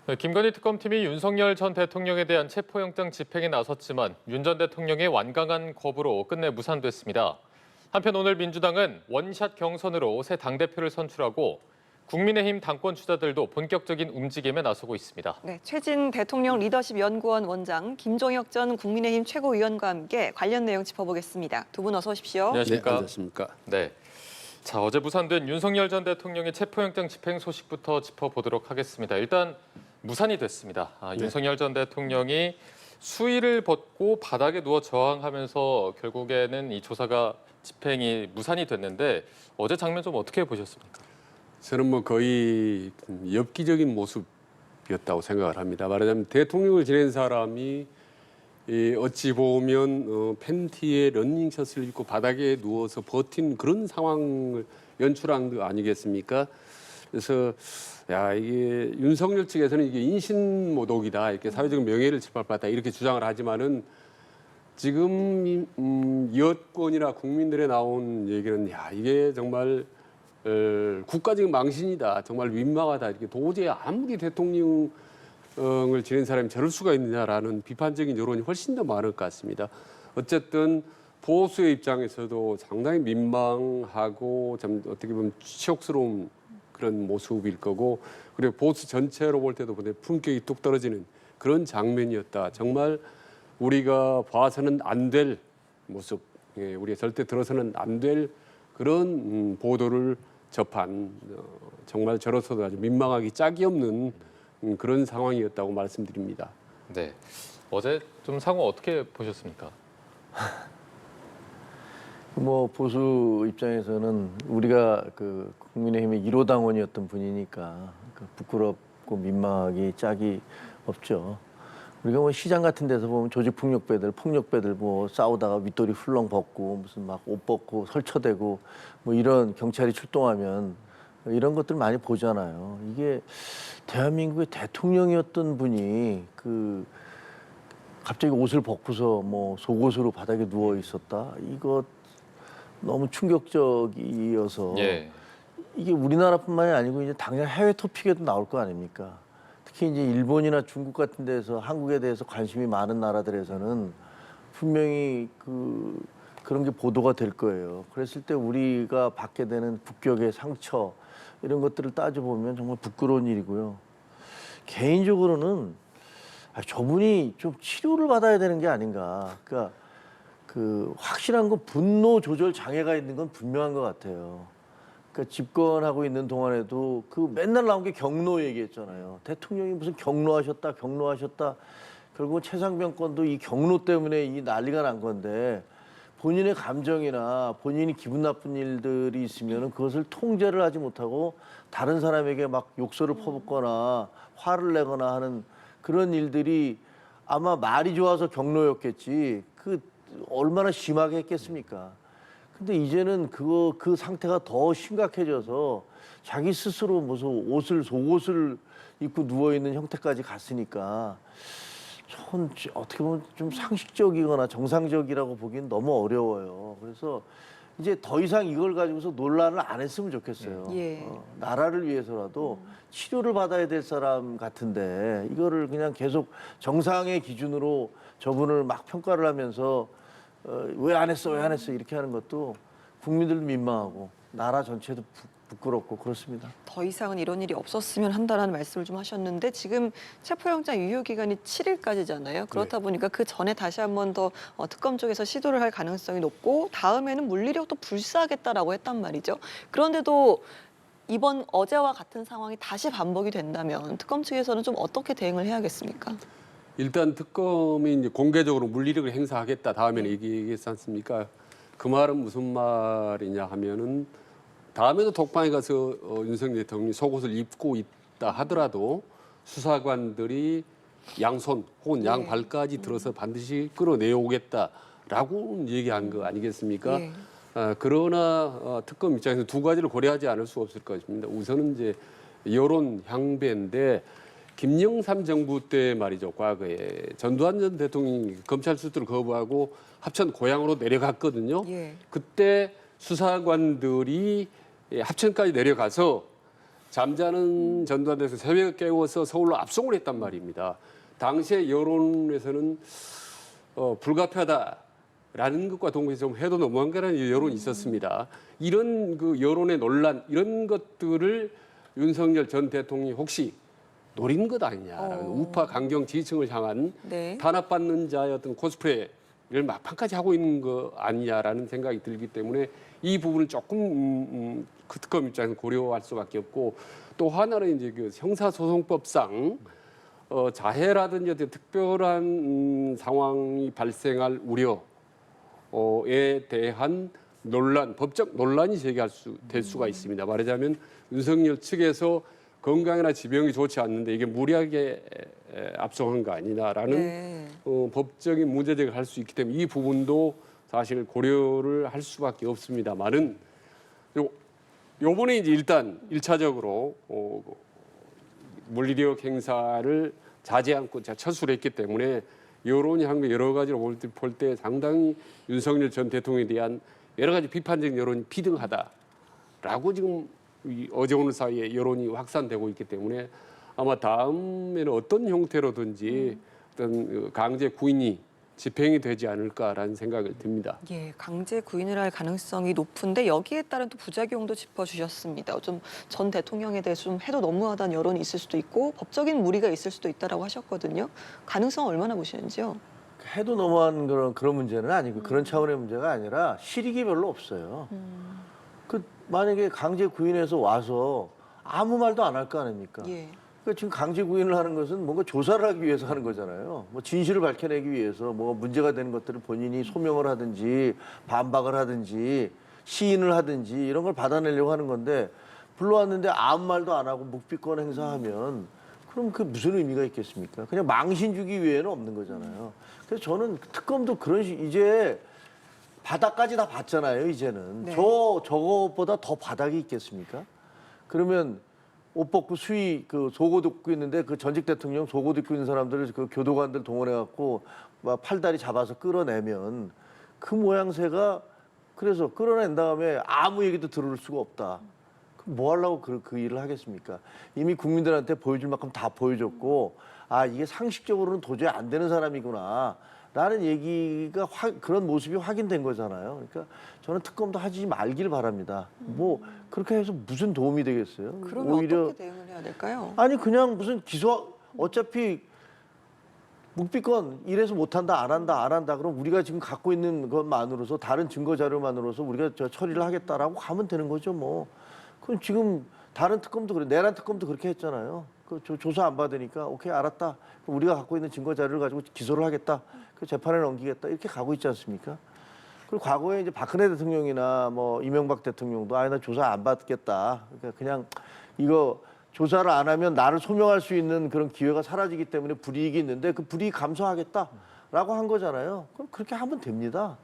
네, 김건희 특검팀이 윤석열 전 대통령에 대한 체포영장 집행에 나섰지만 윤 전 대통령의 완강한 거부로 끝내 무산됐습니다. 한편 오늘 민주당은 원샷 경선으로 새 당대표를 선출하고 국민의힘 당권 주자들도 본격적인 움직임에 나서고 있습니다. 네, 최진 대통령 리더십 연구원 원장, 김종혁 전 국민의힘 최고위원과 함께 관련 내용 짚어보겠습니다. 두 분 어서 오십시오. 안녕하십니까? 네, 안녕하십니까? 네. 자, 어제 무산된 윤석열 전 대통령의 체포영장 집행 소식부터 짚어보도록 하겠습니다. 일단 무산이 됐습니다. 네. 윤석열 전 대통령이 수의를 벗고 바닥에 누워 저항하면서 결국에는 이 조사가 집행이 무산이 됐는데 어제 장면 좀 어떻게 보셨습니까? 저는 뭐 거의 엽기적인 모습이었다고 생각을 합니다. 말하자면 대통령을 지낸 사람이 어찌 보면 팬티에 러닝셔츠를 입고 바닥에 누워서 버틴 그런 상황을 연출한 거 아니겠습니까? 그래서 야 이게 윤석열 측에서는 이게 인신모독이다, 이렇게 사회적 명예를 침범했다 이렇게 주장을 하지만은 지금 여권이나 국민들에 나온 얘기는 야 이게 정말 국가적 망신이다, 정말 민망하다, 이렇게 도저히 아무리 대통령을 지낸 사람이 저럴 수가 있느냐라는 비판적인 여론이 훨씬 더 많을 것 같습니다. 어쨌든 보수의 입장에서도 상당히 민망하고 좀 어떻게 보면 치욕스러운 그런 모습일 거고, 그리고 보수 전체로 볼 때도 품격이 뚝 떨어지는 그런 장면이었다. 정말 우리가 봐서는 안 될 모습, 우리가 절대 들어서는 안 될 그런 보도를 접한 정말 저로서도 아주 민망하기 짝이 없는 그런 상황이었다고 말씀드립니다. 네. 어제 좀 상황 어떻게 보셨습니까? 뭐 보수 입장에서는 우리가 그 국민의힘의 1호 당원이었던 분이니까 그 부끄럽고 민망하기 짝이 없죠. 우리가 뭐 시장 같은 데서 보면 조직폭력배들, 폭력배들 뭐 싸우다가 윗도리 훌렁 벗고 무슨 막 옷 벗고 설쳐대고 뭐 이런 경찰이 출동하면 이런 것들 많이 보잖아요. 이게 대한민국의 대통령이었던 분이 그 갑자기 옷을 벗고서 뭐 속옷으로 바닥에 누워 있었다. 이거 너무 충격적이어서 예. 이게 우리나라뿐만이 아니고 이제 당장 해외 토픽에도 나올 거 아닙니까? 특히 이제 일본이나 중국 같은 데서 한국에 대해서 관심이 많은 나라들에서는 분명히 그런 게 보도가 될 거예요. 그랬을 때 우리가 받게 되는 국격의 상처 이런 것들을 따져보면 정말 부끄러운 일이고요. 개인적으로는 저분이 좀 치료를 받아야 되는 게 아닌가. 그러니까 그 확실한 건 분노 조절 장애가 있는 건 분명한 것 같아요. 그러니까 집권하고 있는 동안에도 그 맨날 나온 게 경로 얘기했잖아요. 대통령이 무슨 경로하셨다. 결국은 최상병 건도 이 경로 때문에 이 난리가 난 건데 본인의 감정이나 본인이 기분 나쁜 일들이 있으면 그것을 통제를 하지 못하고 다른 사람에게 막 욕설을 퍼붓거나 화를 내거나 하는 그런 일들이 아마 말이 좋아서 경로였겠지 그 얼마나 심하게 했겠습니까? 근데 이제는 그 상태가 더 심각해져서 자기 스스로 무슨 속옷을 입고 누워있는 형태까지 갔으니까 전 어떻게 보면 좀 상식적이거나 정상적이라고 보기엔 너무 어려워요. 그래서 이제 더 이상 이걸 가지고서 논란을 안 했으면 좋겠어요. 예. 나라를 위해서라도 치료를 받아야 될 사람 같은데 이거를 그냥 계속 정상의 기준으로 저분을 막 평가를 하면서 왜 안 했어 이렇게 하는 것도 국민들도 민망하고 나라 전체도 부끄럽고 그렇습니다. 더 이상은 이런 일이 없었으면 한다는 말씀을 좀 하셨는데 지금 체포영장 유효 기간이 7일까지잖아요. 그렇다 보니까 그 전에 다시 한 번 더 특검 쪽에서 시도를 할 가능성이 높고 다음에는 물리력도 불사하겠다라고 했단 말이죠. 그런데도 이번 어제와 같은 상황이 다시 반복이 된다면 특검 측에서는 좀 어떻게 대응을 해야겠습니까? 일단 특검이 이제 공개적으로 물리력을 행사하겠다 다음에는 얘기했지 않습니까? 그 말은 무슨 말이냐 하면은 다음에도 독방에 가서 윤석열 대통령이 속옷을 입고 있다 하더라도 수사관들이 양손 혹은 양발까지 들어서 반드시 끌어내오겠다라고 얘기한 거 아니겠습니까? 예. 그러나 특검 입장에서 두 가지를 고려하지 않을 수 없을 것입니다. 우선은 이제 여론 향배인데 김영삼 정부 때 말이죠. 과거에 전두환 전 대통령이 검찰 수사를 거부하고 합천 고향으로 내려갔거든요. 예. 그때 수사관들이 합천까지 내려가서 잠자는 전두환에서 새벽에 깨워서 서울로 압송을 했단 말입니다. 당시에 여론에서는 불가피하다라는 것과 동시에 좀 해도 너무한 거라는 여론이 있었습니다. 이런 그 여론의 논란 이런 것들을 윤석열 전 대통령이 혹시 노린 것 아니냐라는 우파 강경 지지층을 향한 네. 탄압받는 자의 어떤 코스프레를 막판까지 하고 있는 거 아니냐라는 생각이 들기 때문에 이 부분을 조금 그 특검 입장에서 고려할 수밖에 없고 또 하나는 이제 그 형사소송법상 자해라든지 어떤 특별한 상황이 발생할 우려에 대한 논란, 법적 논란이 될 수가 있습니다. 말하자면 윤석열 측에서 건강이나 지병이 좋지 않는데 이게 무리하게 압송한 거 아니냐라는 네. 법적인 문제 제기를 할 수 있기 때문에 이 부분도 사실 고려를 할 수밖에 없습니다만은 요번에 이제 일단 1차적으로 물리력 행사를 자제 않고 철수를 했기 때문에 여론이 한 거 여러 가지로 볼 때 상당히 윤석열 전 대통령에 대한 여러 가지 비판적 여론이 비등하다라고 지금 어제 오늘 사이에 여론이 확산되고 있기 때문에 아마 다음에는 어떤 형태로든지 어떤 강제 구인이 집행이 되지 않을까라는 생각이 듭니다. 예, 강제 구인을 할 가능성이 높은데 여기에 따른 또 부작용도 짚어주셨습니다. 좀 전 대통령에 대해서 좀 해도 너무하다는 여론이 있을 수도 있고 법적인 무리가 있을 수도 있다라고 하셨거든요. 가능성 얼마나 보시는지요? 해도 너무한 그런 문제는 아니고 그런 차원의 문제가 아니라 실익이 별로 없어요. 그 만약에 강제 구인해서 와서 아무 말도 안 할 거 아닙니까? 예. 그러니까 지금 강제 구인을 하는 것은 뭔가 조사를 하기 위해서 하는 거잖아요. 뭐 진실을 밝혀내기 위해서 뭐 문제가 되는 것들을 본인이 소명을 하든지 반박을 하든지 시인을 하든지 이런 걸 받아내려고 하는 건데 불러왔는데 아무 말도 안 하고 묵비권 행사하면 그럼 그 무슨 의미가 있겠습니까? 그냥 망신 주기 위해는 없는 거잖아요. 그래서 저는 특검도 그런 이제 바닥까지 다 봤잖아요. 이제는 네. 저것보다 더 바닥이 있겠습니까? 그러면 옷 벗고 수위 그 속옷 입고 있는데 그 전직 대통령 속옷 입고 있는 사람들을 그 교도관들 동원해 갖고 막 팔다리 잡아서 끌어내면 그 모양새가 그래서 끌어낸 다음에 아무 얘기도 들을 수가 없다. 그럼 뭐 하려고 그 일을 하겠습니까? 이미 국민들한테 보여줄 만큼 다 보여줬고 아 이게 상식적으로는 도저히 안 되는 사람이구나. 라는 얘기가 그런 모습이 확인된 거잖아요. 그러니까 저는 특검도 하지 말길 바랍니다. 뭐 그렇게 해서 무슨 도움이 되겠어요? 그러면 어떻게 대응을 해야 될까요? 아니 그냥 무슨 어차피 묵비권 이래서 못한다 안 한다 그럼 우리가 지금 갖고 있는 것만으로서 다른 증거 자료만으로서 우리가 처리를 하겠다라고 하면 되는 거죠 뭐. 그럼 지금 다른 특검도 그래 내란 특검도 그렇게 했잖아요. 그 조사 안 받으니까 오케이 알았다. 그럼 우리가 갖고 있는 증거 자료를 가지고 기소를 하겠다. 그 재판에 넘기겠다 이렇게 가고 있지 않습니까? 그리고 과거에 이제 박근혜 대통령이나 뭐 이명박 대통령도 나 조사 안 받겠다. 그러니까 그냥 이거 조사를 안 하면 나를 소명할 수 있는 그런 기회가 사라지기 때문에 불이익이 있는데 그 불이익 감수하겠다라고 한 거잖아요. 그럼 그렇게 하면 됩니다.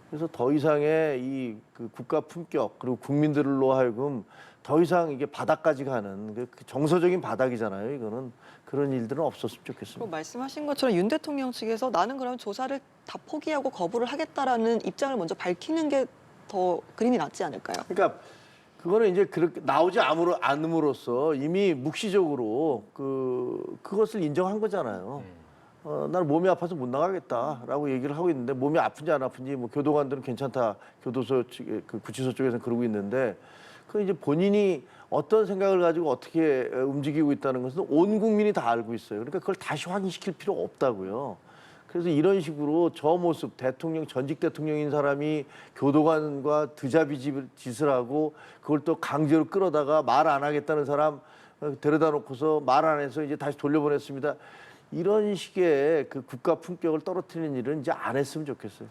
그래서 더 이상의 그 국가 품격 그리고 국민들로 하여금 더 이상 이게 바닥까지 가는 그 정서적인 바닥이잖아요. 이거는 그런 일들은 없었으면 좋겠습니다. 그리고 말씀하신 것처럼 윤 대통령 측에서 나는 그러면 조사를 다 포기하고 거부를 하겠다라는 입장을 먼저 밝히는 게 더 그림이 낫지 않을까요? 그러니까 그거는 이제 그렇게 나오지 않음으로써 이미 묵시적으로 그것을 인정한 거잖아요. 나는 몸이 아파서 못 나가겠다라고 얘기를 하고 있는데 몸이 아픈지 안 아픈지 뭐 교도관들은 괜찮다 교도소 측 구치소 쪽에서는 그러고 있는데 그 이제 본인이 어떤 생각을 가지고 어떻게 움직이고 있다는 것은 온 국민이 다 알고 있어요. 그러니까 그걸 다시 확인시킬 필요 없다고요. 그래서 이런 식으로 저 모습 전직 대통령인 사람이 교도관과 드자비 짓을 하고 그걸 또 강제로 끌어다가 말 안 하겠다는 사람 데려다 놓고서 말 안 해서 이제 다시 돌려보냈습니다. 이런 식의 그 국가 품격을 떨어뜨리는 일은 이제 안 했으면 좋겠어요.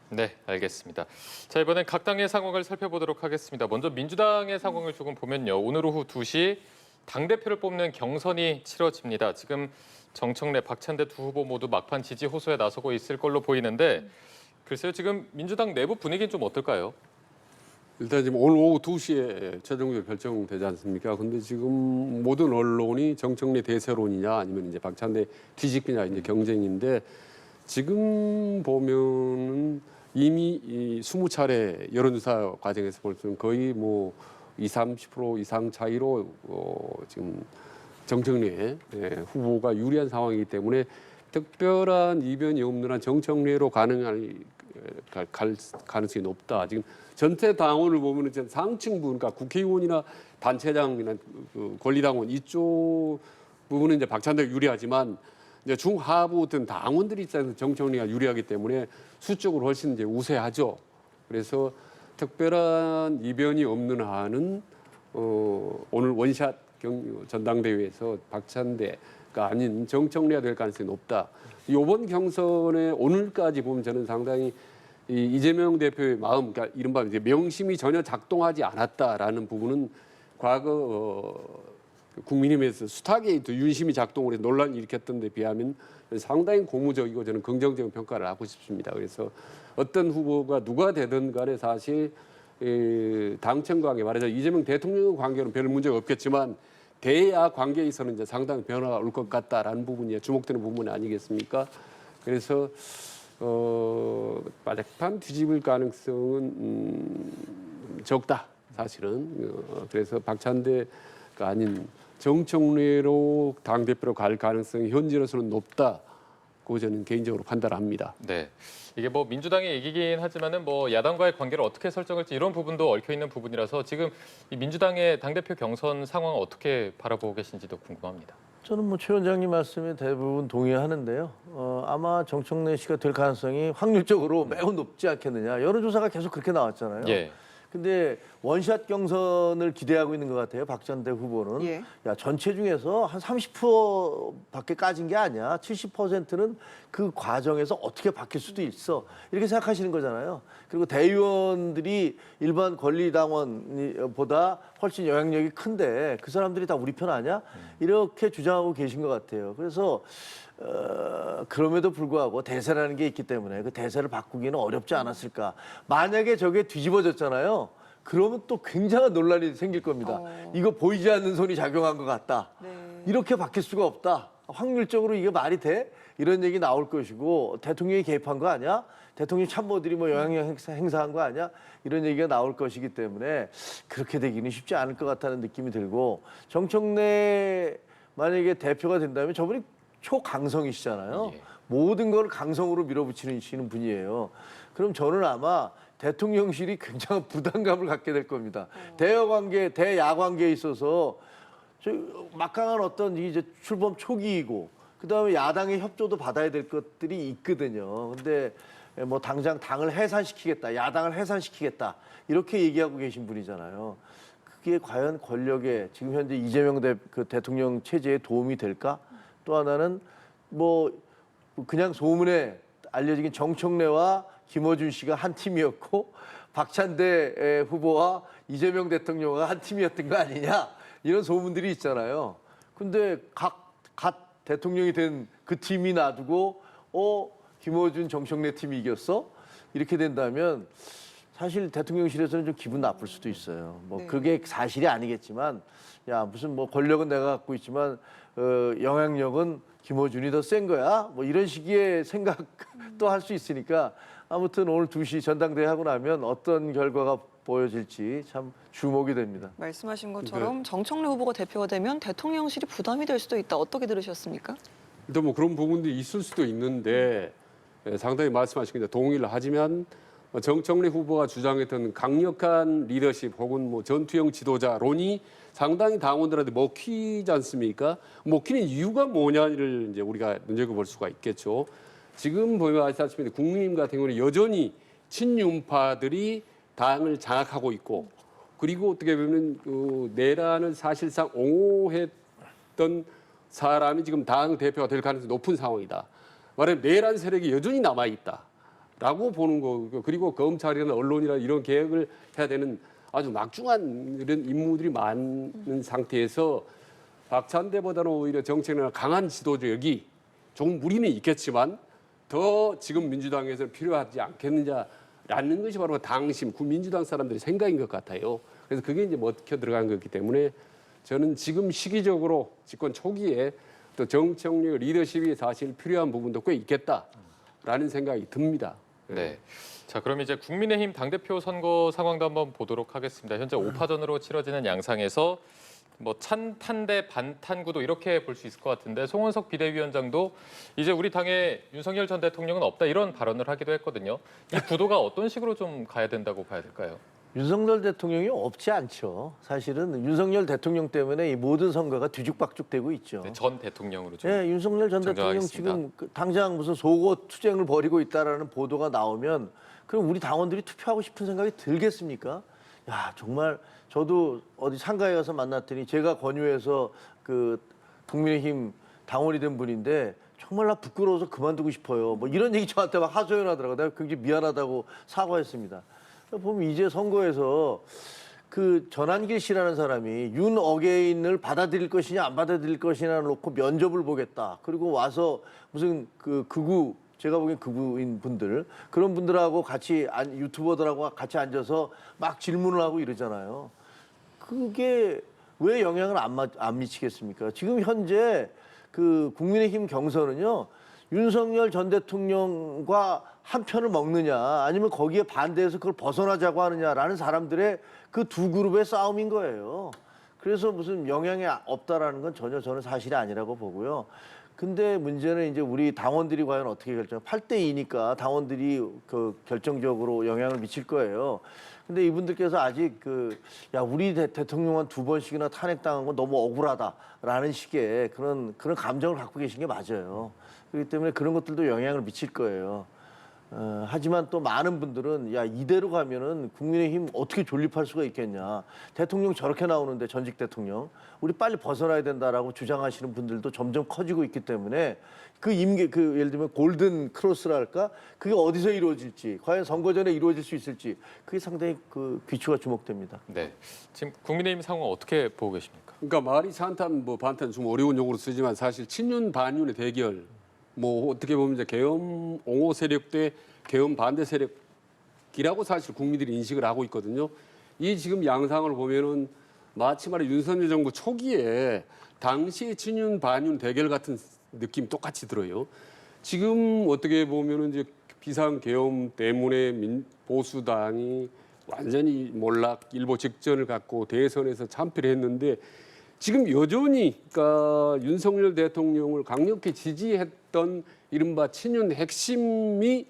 네, 알겠습니다. 자, 이번엔 각 당의 상황을 살펴보도록 하겠습니다. 먼저 민주당의 상황을 조금 보면요. 오늘 오후 2시 당대표를 뽑는 경선이 치러집니다. 지금 정청래, 박찬대 두 후보 모두 막판 지지 호소에 나서고 있을 걸로 보이는데 글쎄요, 지금 민주당 내부 분위기는 좀 어떨까요? 일단 지금 오늘 오후 2시에 최종적으로 결정되지 않습니까? 근데 지금 모든 언론이 정청래 대세론이냐 아니면 이제 박찬대 뒤집기냐 이제 경쟁인데 지금 보면은 이미 이 20차례 여론조사 과정에서 볼 때는 거의 뭐 30% 이상 차이로 지금 정청래 후보가 유리한 상황이기 때문에 특별한 이변이 없는 한 정청래로 갈 가능성이 높다. 지금 전체 당원을 보면은 상층부, 그러니까 국회의원이나 단체장이나 그 권리당원 이쪽 부분은 이제 박찬대가 유리하지만 이제 중하부 등 당원들이 입장에서 정청래가 유리하기 때문에 수적으로 훨씬 이제 우세하죠. 그래서 특별한 이변이 없는 한은 오늘 원샷 전당대회에서 박찬대가 아닌 정청래가 될 가능성이 높다. 이번 경선에 오늘까지 보면 저는 상당히 이재명 대표의 마음, 그러니까 이른바 이제 명심이 전혀 작동하지 않았다라는 부분은 과거 국민의힘에서 수탁에 윤심이 작동을 해서 논란을 일으켰던 데 비하면 상당히 고무적이고 저는 긍정적인 평가를 하고 싶습니다. 그래서 어떤 후보가 누가 되든 간에 사실 당청 관계, 말하자면 이재명 대통령 관계는 별 문제가 없겠지만 대야 관계에 있어서는 이제 상당히 변화가 올 것 같다라는 부분이 주목되는 부분이 아니겠습니까? 그래서 빠짝판 뒤집을 가능성은 적다, 사실은. 그래서 박찬대가 아닌 정청래로 당대표로 갈 가능성이 현재로서는 높다고 저는 개인적으로 판단합니다. 네. 이게 뭐 민주당의 얘기긴 하지만은 뭐 야당과의 관계를 어떻게 설정할지 이런 부분도 얽혀 있는 부분이라서 지금 이 민주당의 당대표 경선 상황을 어떻게 바라보고 계신지도 궁금합니다. 저는 뭐 최 원장님 말씀에 대부분 동의하는데요. 아마 정청래 씨가 될 가능성이 확률적으로 매우 높지 않겠느냐. 여론조사가 계속 그렇게 나왔잖아요. 예. 근데 원샷 경선을 기대하고 있는 것 같아요. 박찬대 후보는. 예. 야, 전체 중에서 한 30%밖에 까진 게 아니야. 70%는 그 과정에서 어떻게 바뀔 수도 있어. 이렇게 생각하시는 거잖아요. 그리고 대의원들이 일반 권리당원보다 훨씬 영향력이 큰데 그 사람들이 다 우리 편 아니야? 이렇게 주장하고 계신 것 같아요. 그래서 그럼에도 불구하고 대세라는 게 있기 때문에 그 대세를 바꾸기는 어렵지 않았을까. 만약에 저게 뒤집어졌잖아요. 그러면 또 굉장한 논란이 생길 겁니다. 이거 보이지 않는 손이 작용한 것 같다. 네. 이렇게 바뀔 수가 없다. 확률적으로 이게 말이 돼? 이런 얘기 나올 것이고 대통령이 개입한 거 아니야? 대통령 참모들이 뭐 영향력 행사한 거 아니야? 이런 얘기가 나올 것이기 때문에 그렇게 되기는 쉽지 않을 것 같다는 느낌이 들고 정청래 만약에 대표가 된다면 저분이 초강성이시잖아요. 예. 모든 걸 강성으로 밀어붙이는 분이에요. 그럼 저는 아마 대통령실이 굉장한 부담감을 갖게 될 겁니다. 대여관계, 대야관계에 있어서 막강한 어떤 이제 출범 초기이고 그다음에 야당의 협조도 받아야 될 것들이 있거든요. 근데 뭐 당장 당을 해산시키겠다, 야당을 해산시키겠다 이렇게 얘기하고 계신 분이잖아요. 그게 과연 권력에 지금 현재 이재명 대통령 체제에 도움이 될까? 또 하나는 뭐 그냥 소문에 알려진 정청래와 김어준 씨가 한 팀이었고 박찬대 후보와 이재명 대통령과 한 팀이었던 거 아니냐 이런 소문들이 있잖아요. 근데 갓 대통령이 된 그 팀이 놔두고 김어준 정청래 팀이 이겼어? 이렇게 된다면 사실 대통령실에서는 좀 기분 나쁠 수도 있어요. 뭐 네. 그게 사실이 아니겠지만 야 무슨 뭐 권력은 내가 갖고 있지만 영향력은 김어준이 더 센 거야? 뭐 이런 식의 생각도 할 수 있으니까 아무튼 오늘 2시 전당대회 하고 나면 어떤 결과가 보여질지 참 주목이 됩니다. 말씀하신 것처럼 정청래 후보가 대표가 되면 대통령실이 부담이 될 수도 있다. 어떻게 들으셨습니까? 일단 뭐 그런 부분들이 있을 수도 있는데 상당히 말씀하신 게 동의를 하지만 정청래 후보가 주장했던 강력한 리더십 혹은 뭐 전투형 지도자론이 상당히 당원들한테 먹히지 않습니까? 먹히는 이유가 뭐냐를 이제 우리가 눈여겨볼 수가 있겠죠. 지금 보면 아시다시피 국민의힘 같은 경우는 여전히 친윤파들이 당을 장악하고 있고 그리고 어떻게 보면 그 내란을 사실상 옹호했던 사람이 지금 당 대표가 될 가능성이 높은 상황이다. 말하자면 내란 세력이 여전히 남아 있다라고 보는 거고 그리고 검찰이나 언론이나 이런 개혁을 해야 되는 아주 막중한 이런 임무들이 많은 상태에서 박찬대보다는 오히려 정책이나 강한 지도력이 조금 무리는 있겠지만 더 지금 민주당에서 필요하지 않겠느냐라는 것이 바로 당심, 민주당 사람들의 생각인 것 같아요. 그래서 그게 이제 먹혀 들어간 거기 때문에 저는 지금 시기적으로 집권 초기에 또 정청래 리더십이 사실 필요한 부분도 꽤 있겠다라는 생각이 듭니다. 네. 자, 그럼 이제 국민의힘 당대표 선거 상황도 한번 보도록 하겠습니다. 현재 5파전으로 치러지는 양상에서 뭐 찬탄 대 반탄 구도 이렇게 볼 수 있을 것 같은데 송원석 비대위원장도 이제 우리 당에 윤석열 전 대통령은 없다 이런 발언을 하기도 했거든요. 이 구도가 어떤 식으로 좀 가야 된다고 봐야 될까요? 윤석열 대통령이 없지 않죠. 사실은 윤석열 대통령 때문에 이 모든 선거가 뒤죽박죽되고 있죠. 네, 전 대통령으로 좀. 예, 윤석열 전 대통령 정정하겠습니다. 지금 당장 무슨 속옷 투쟁을 벌이고 있다라는 보도가 나오면 그럼 우리 당원들이 투표하고 싶은 생각이 들겠습니까? 야, 정말 저도 어디 상가에 가서 만났더니 제가 권유해서 그 국민의힘 당원이 된 분인데 정말 나 부끄러워서 그만두고 싶어요. 뭐 이런 얘기 저한테 막 하소연하더라고요. 내가 굉장히 미안하다고 사과했습니다. 보면 이제 선거에서 그 전한길 씨라는 사람이 윤 어게인을 받아들일 것이냐 안 받아들일 것이냐 놓고 면접을 보겠다. 그리고 와서 무슨 그 극우 제가 보기엔 극우인 분들 그런 분들하고 같이 유튜버들하고 같이 앉아서 막 질문을 하고 이러잖아요. 그게 왜 영향을 안 미치겠습니까? 지금 현재 그 국민의힘 경선은요. 윤석열 전 대통령과 한 편을 먹느냐 아니면 거기에 반대해서 그걸 벗어나자고 하느냐라는 사람들의 그 두 그룹의 싸움인 거예요. 그래서 무슨 영향이 없다라는 건 전혀 저는 사실이 아니라고 보고요. 근데 문제는 이제 우리 당원들이 과연 어떻게 8대 2니까 당원들이 그 결정적으로 영향을 미칠 거예요. 근데 이분들께서 아직 야 우리 대통령한 2번씩이나 탄핵당한 건 너무 억울하다라는 식의 그런 감정을 갖고 계신 게 맞아요. 그렇기 때문에 그런 것들도 영향을 미칠 거예요. 하지만 또 많은 분들은 야 이대로 가면은 국민의힘 어떻게 존립할 수가 있겠냐. 대통령 저렇게 나오는데 전직 대통령 우리 빨리 벗어나야 된다라고 주장하시는 분들도 점점 커지고 있기 때문에 예를 들면 골든 크로스랄까 그게 어디서 이루어질지 과연 선거 전에 이루어질 수 있을지 그게 상당히 귀추가 주목됩니다. 네. 지금 국민의힘 상황 어떻게 보고 계십니까? 그러니까 말이 찬탄 뭐 반탄 좀 어려운 용어로 쓰지만 사실 친윤 반윤의 대결 뭐 어떻게 보면 이제 계엄 옹호 세력 대 계엄 반대 세력이라고 사실 국민들이 인식을 하고 있거든요. 이 지금 양상을 보면은 마치 말해 윤석열 정부 초기에 당시 친윤 반윤 대결 같은 느낌 똑같이 들어요. 지금 어떻게 보면은 이제 비상 계엄 때문에 보수당이 완전히 몰락 일보 직전을 갖고 대선에서 참패를 했는데 지금 여전히 그러니까 윤석열 대통령을 강력히 지지했던 이른바 친윤 핵심이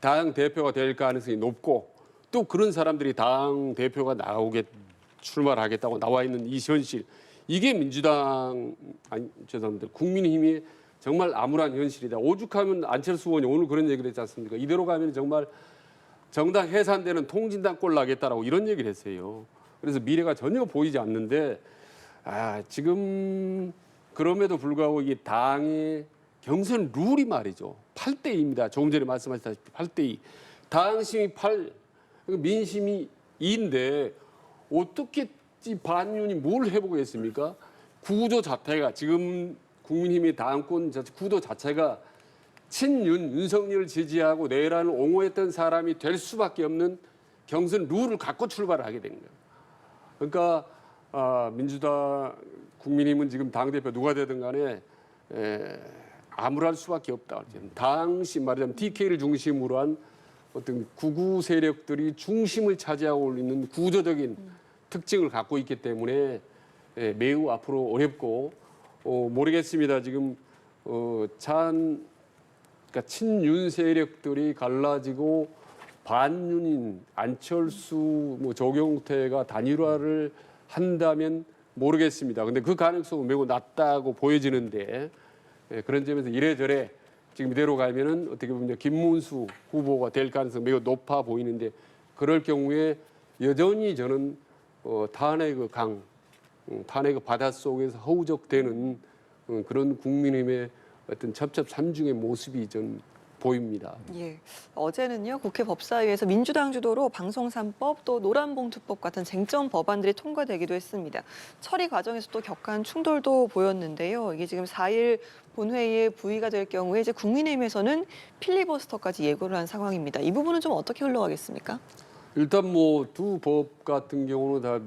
당 대표가 될 가능성이 높고 또 그런 사람들이 당 대표가 출마하겠다고 나와 있는 이 현실 이게 민주당 죄송합니다 국민의힘이 정말 암울한 현실이다. 오죽하면 안철수 의원이 오늘 그런 얘기를 했지 않습니까? 이대로 가면 정말 정당 해산되는 통진당 꼴 나겠다라고 이런 얘기를 했어요. 그래서 미래가 전혀 보이지 않는데 지금 그럼에도 불구하고 이 당의 경선 룰이 말이죠. 8대 2입니다. 조금 전에 말씀하셨다시피 8대 2. 당심이 8, 민심이 2인데 어떻게 이 반윤이 뭘 해보겠습니까? 구도 자체가 지금 국민힘의 당권 구도 자체가 친윤, 윤석열을 지지하고 내란을 옹호했던 사람이 될 수밖에 없는 경선 룰을 갖고 출발을 하게 된 거예요. 그러니까 민주당, 국민힘은 지금 당대표 누가 되든 간에 암울할 수밖에 없다. 당시 말하자면 DK를 중심으로 한 어떤 구구 세력들이 중심을 차지하고 있는 구조적인 특징을 갖고 있기 때문에 매우 앞으로 어렵고 모르겠습니다. 지금 그러니까 친윤 세력들이 갈라지고 반윤인 안철수, 뭐 조경태가 단일화를 한다면 모르겠습니다. 근데 그 가능성은 매우 낮다고 보여지는데 그런 점에서 이래저래 지금 이대로 가면은 어떻게 보면 김문수 후보가 될 가능성이 매우 높아 보이는데 그럴 경우에 여전히 저는 탄핵의 탄핵의 바닷속에서 허우적대는 그런 국민의힘의 어떤 첩첩산중의 모습이 좀 보입니다. 예. 어제는요, 국회 법사위에서 민주당 주도로 방송 3법 또 노란봉투법 같은 쟁점 법안들이 통과되기도 했습니다. 처리 과정에서 또 격한 충돌도 보였는데요. 이게 지금 4일 본회의에 부의가 될 경우에 이제 국민의힘에서는 필리버스터까지 예고를 한 상황입니다. 이 부분은 좀 어떻게 흘러가겠습니까? 일단 뭐 두 법 같은 경우는 다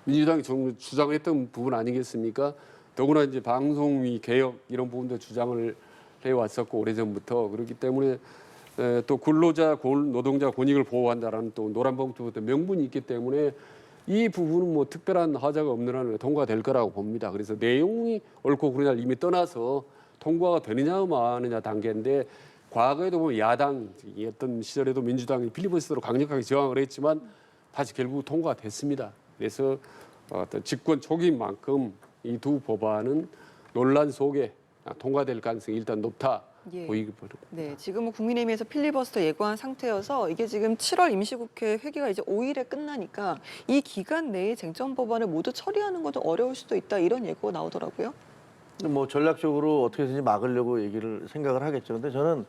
민주당이 주장했던 부분 아니겠습니까? 더구나 이제 방송위 개혁 이런 부분도 주장을 해왔었고 오래전부터 그렇기 때문에 또 근로자, 노동자 권익을 보호한다라는 또 노란봉투부터 명분이 있기 때문에 이 부분은 뭐 특별한 하자가 없는 한은 통과될 거라고 봅니다. 그래서 내용이 옳고 그르냐를 이미 떠나서 통과가 되느냐 마느냐 단계인데 과거에도 보면 야당 어떤 시절에도 민주당이 필리버스터로 강력하게 저항을 했지만 다시 결국 통과가 됐습니다. 그래서 어떤 집권 초기인 만큼 이 두 법안은 논란 속에 통과될 가능성이 일단 높다 예. 보이기 버립니다. 네, 지금은 국민의힘에서 필리버스터 예고한 상태여서 이게 지금 7월 임시국회 회기가 이제 5일에 끝나니까 이 기간 내에 쟁점 법안을 모두 처리하는 것도 어려울 수도 있다 이런 예고가 나오더라고요. 뭐 전략적으로 어떻게든지 막으려고 생각을 하겠죠. 근데 저는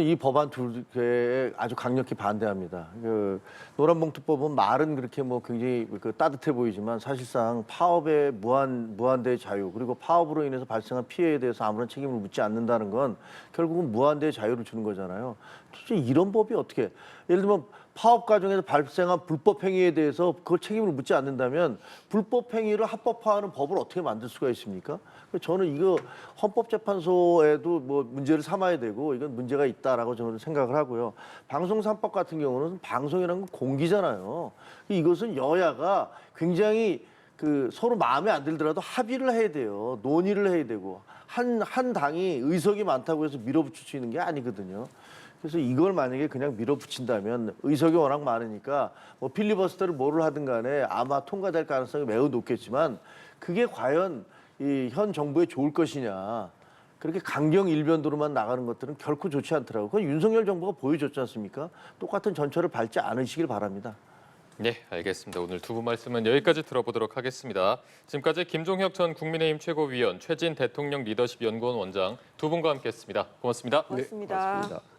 이 법안 두 개에 아주 강력히 반대합니다. 그 노란봉투법은 말은 그렇게 뭐 굉장히 그 따뜻해 보이지만 사실상 파업의 무한대의 자유 그리고 파업으로 인해서 발생한 피해에 대해서 아무런 책임을 묻지 않는다는 건 결국은 무한대의 자유를 주는 거잖아요. 도대체 이런 법이 어떻게 예를 들면 파업 과정에서 발생한 불법 행위에 대해서 그걸 책임을 묻지 않는다면 불법 행위를 합법화하는 법을 어떻게 만들 수가 있습니까? 저는 이거 헌법재판소에도 뭐 문제를 삼아야 되고 이건 문제가 있다라고 저는 생각을 하고요. 방송 3법 같은 경우는 방송이라는 건 공기잖아요. 이것은 여야가 굉장히 그 서로 마음에 안 들더라도 합의를 해야 돼요. 논의를 해야 되고 한 당이 의석이 많다고 해서 밀어붙일 수 있는 게 아니거든요. 그래서 이걸 만약에 그냥 밀어붙인다면 의석이 워낙 많으니까 뭐 필리버스터를 뭐를 하든 간에 아마 통과될 가능성이 매우 높겠지만 그게 과연 이 현 정부에 좋을 것이냐. 그렇게 강경 일변도로만 나가는 것들은 결코 좋지 않더라고요. 그건 윤석열 정부가 보여줬지 않습니까? 똑같은 전철을 밟지 않으시길 바랍니다. 네, 알겠습니다. 오늘 두 분 말씀은 여기까지 들어보도록 하겠습니다. 지금까지 김종혁 전 국민의힘 최고위원, 최진 대통령 리더십 연구원 원장 두 분과 함께했습니다. 고맙습니다. 고맙습니다. 네, 고맙습니다.